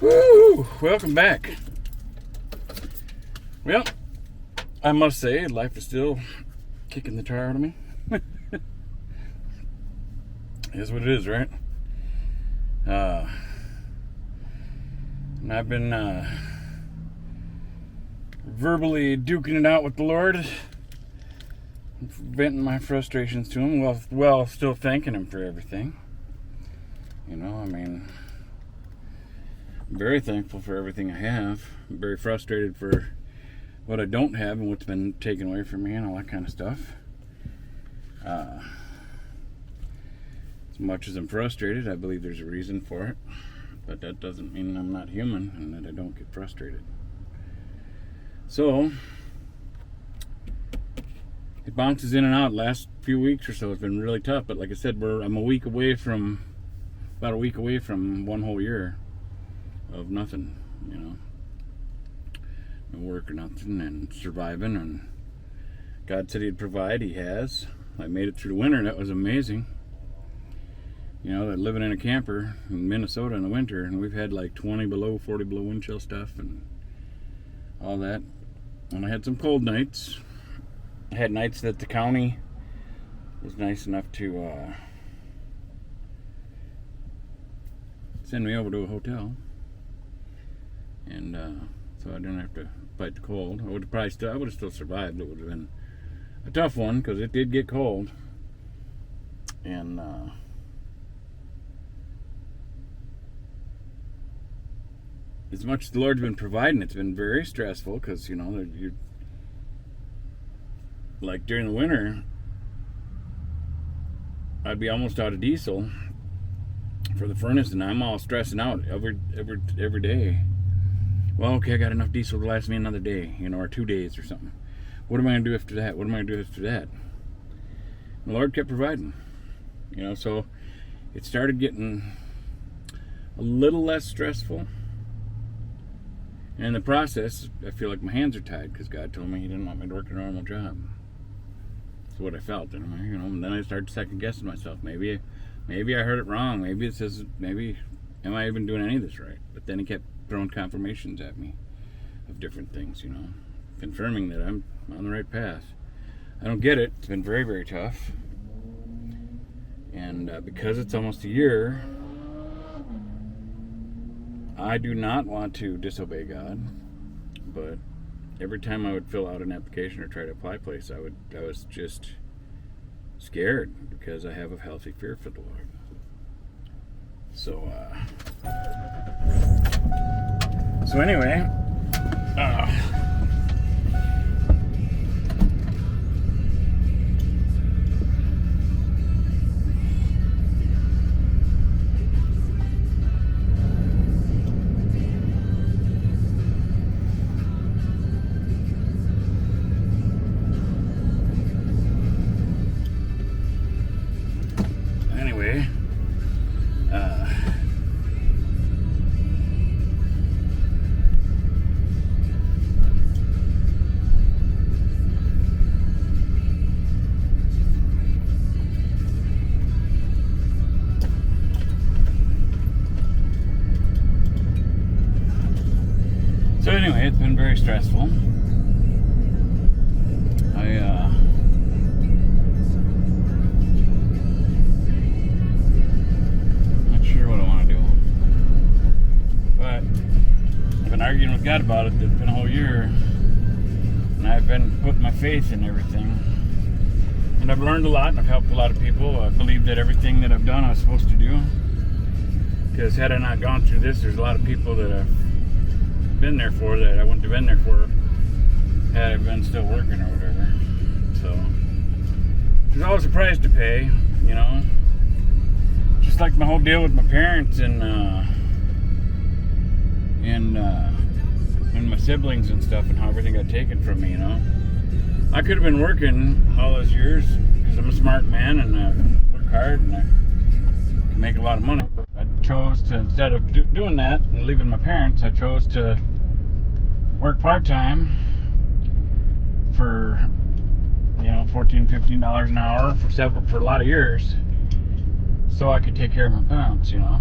Woo! Welcome back. Well, I must say, life is still kicking the tar out of me. Is what it is, right? And I've been verbally duking it out with the Lord, venting my frustrations to Him, while still thanking Him for everything. You know, I mean, I'm very thankful for everything I have. I'm very frustrated for what I don't have and what's been taken away from me and all that kind of stuff. As much as I'm frustrated, I believe there's a reason for it. But that doesn't mean I'm not human and that I don't get frustrated. So, it bounces in and out. Last few weeks or so it's been really tough. But like I said, I'm about a week away from one whole year of nothing, you know. No work or nothing and surviving. And God said He'd provide. He has. I made it through the winter. That was amazing. You know, living in a camper in Minnesota in the winter, and we've had like 20 below, 40 below wind chill stuff and all that. And I had some cold nights. I had nights that the county was nice enough to send me over to a hotel. And so I didn't have to fight the cold. I would have still survived. It would have been a tough one because it did get cold. And as much as the Lord's been providing, it's been very stressful because, you know, you like during the winter, I'd be almost out of diesel for the furnace, and I'm all stressing out every day. Well, okay, I got enough diesel to last me another day, you know, or 2 days or something. What am I going to do after that? What am I going to do after that? The Lord kept providing, you know, so it started getting a little less stressful. And in the process, I feel like my hands are tied because God told me He didn't want me to work a normal job. That's what I felt, you know. And then I started second guessing myself. Maybe I heard it wrong. Maybe am I even doing any of this right? But then He kept throwing confirmations at me of different things, you know, confirming that I'm on the right path. I don't get it. It's been very, very tough. And because it's almost a year, I do not want to disobey God, but every time I would fill out an application or try to apply a place, I was just scared because I have a healthy fear for the Lord. So anyway, it's been very stressful. Not sure what I want to do, but I've been arguing with God about it. It's been a whole year, and I've been putting my faith in everything, and I've learned a lot, and I've helped a lot of people. I believe that everything that I've done I was supposed to do, because had I not gone through this, there's a lot of people that I've been there for that I wouldn't have been there for had I been still working or whatever. So there's always a price to pay, you know. Just like my whole deal with my parents and my siblings and stuff, and how everything got taken from me, you know. I could have been working all those years because I'm a smart man and I work hard and I can make a lot of money. I chose to, instead of doing that and leaving my parents, I chose to work part-time for, you know, $14, $15 an hour for a lot of years, so I could take care of my parents, you know.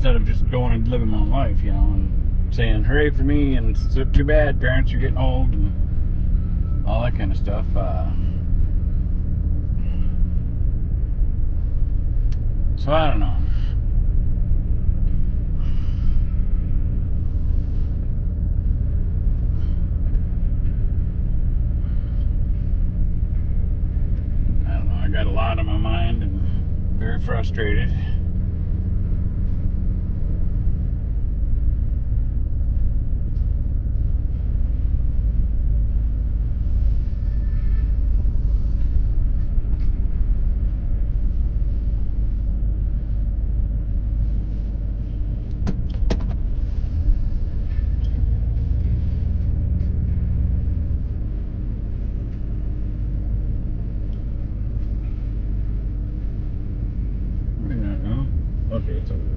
instead of just going and living my life, you know, and saying hooray for me and it's too bad parents are getting old and all that kind of stuff. So I don't know. I got a lot on my mind and very frustrated. Okay, it's over there.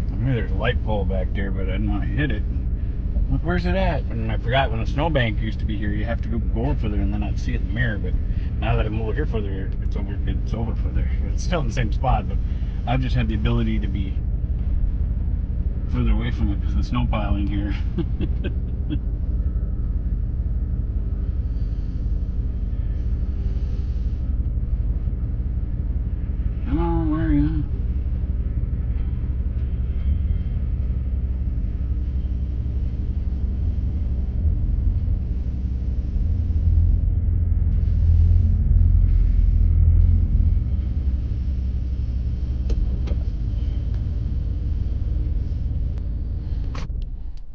I knew there's a light pole back there, but I didn't want to hit it. Look, where's it at? And I forgot when the snowbank used to be here, you have to go over further and then I'd see it in the mirror. But now that I'm over here further, it's over further. It's still in the same spot, but I've just had the ability to be further away from it because of the snow piling here. Come on, where are you?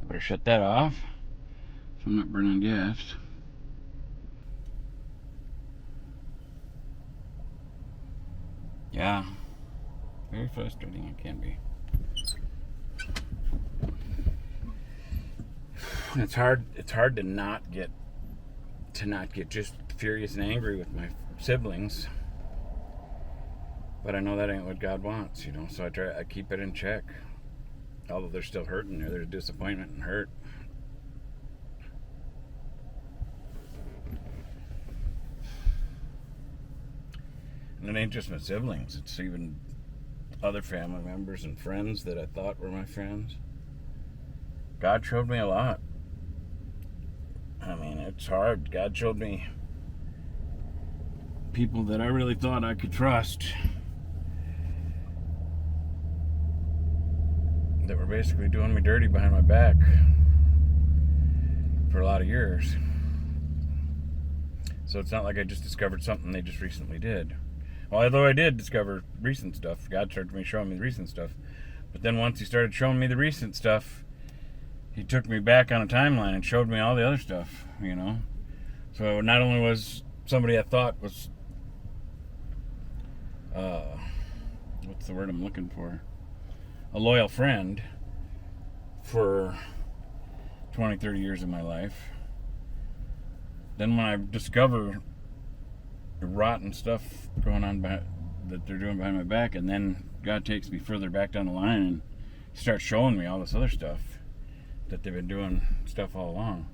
I better shut that off so I'm not burning gas. Yeah, very frustrating. It can be. It's hard to not get just furious and angry with my siblings, but I know that ain't what God wants, you know. So I keep it in check, although they're still hurting. There's disappointment and hurt. And it ain't just my siblings, it's even other family members and friends that I thought were my friends. God showed me a lot. I mean, it's hard. God showed me people that I really thought I could trust that were basically doing me dirty behind my back for a lot of years. So it's not like I just discovered something they just recently did. Well, although I did discover recent stuff, God started showing me the recent stuff. But then once He started showing me the recent stuff, He took me back on a timeline and showed me all the other stuff, you know. So not only was somebody I thought was, what's the word I'm looking for? A loyal friend for 20, 30 years of my life. Then when I discover the rotten stuff going on that they're doing behind my back, and then God takes me further back down the line and starts showing me all this other stuff that they've been doing stuff all along.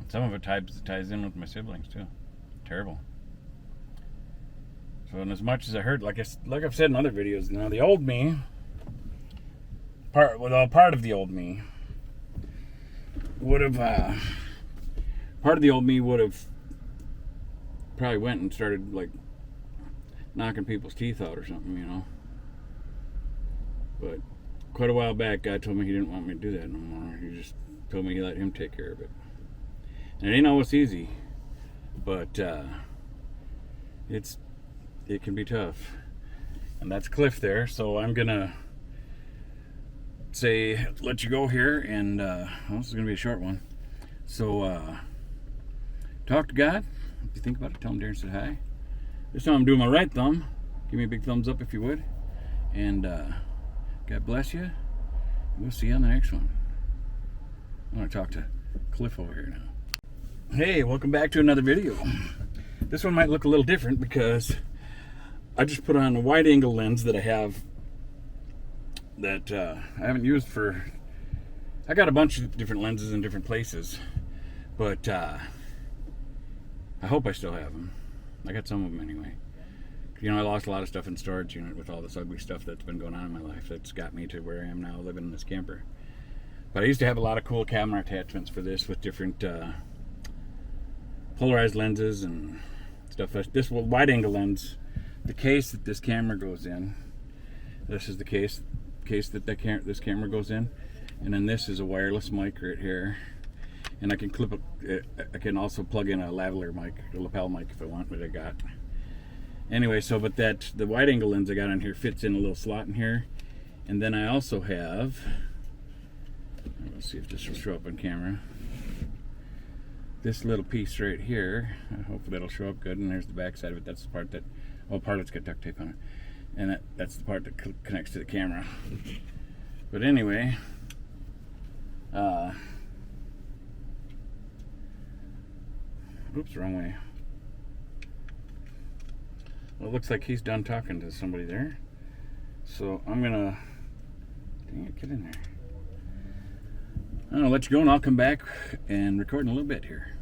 Some of it ties in with my siblings too. Terrible. So, and as much as I heard, like I've said in other videos, now the old me, part of the old me would have, part of the old me would have probably went and started like knocking people's teeth out or something, you know. But quite a while back, God told me He didn't want me to do that no more. He just told me He let Him take care of it. And it ain't always easy, but it can be tough. And that's Cliff there, so I'm gonna let you go here, and this is gonna be a short one. So talk to God. If you think about it, tell Him Darren said hi. This time I'm doing my right thumb. Give me a big thumbs up if you would. And God bless you. We'll see you on the next one. I want to talk to Cliff over here now. Hey, welcome back to another video. This one might look a little different because I just put on a wide angle lens that I have that I haven't used for... I got a bunch of different lenses in different places, but I hope I still have them. I got some of them anyway. You know, I lost a lot of stuff in storage unit with all this ugly stuff that's been going on in my life. That's got me to where I am now, living in this camper. But I used to have a lot of cool camera attachments for this with different polarized lenses and stuff. This wide angle lens, the case that this camera goes in. This is the case that this camera goes in, and then this is a wireless mic right here. And I can I can also plug in a lavalier mic, a lapel mic if I want, what I got. Anyway, so but the wide angle lens I got on here fits in a little slot in here. And then I also have, let's see if this will show up on camera. This little piece right here, hopefully it'll show up good. And there's the back side of it. That's the part that, part of it's got duct tape on it. And that's the part that connects to the camera. But anyway, oops, wrong way. Well, it looks like he's done talking to somebody there. So I'm gonna, dang it, get in there. I'm gonna let you go and I'll come back and record in a little bit here.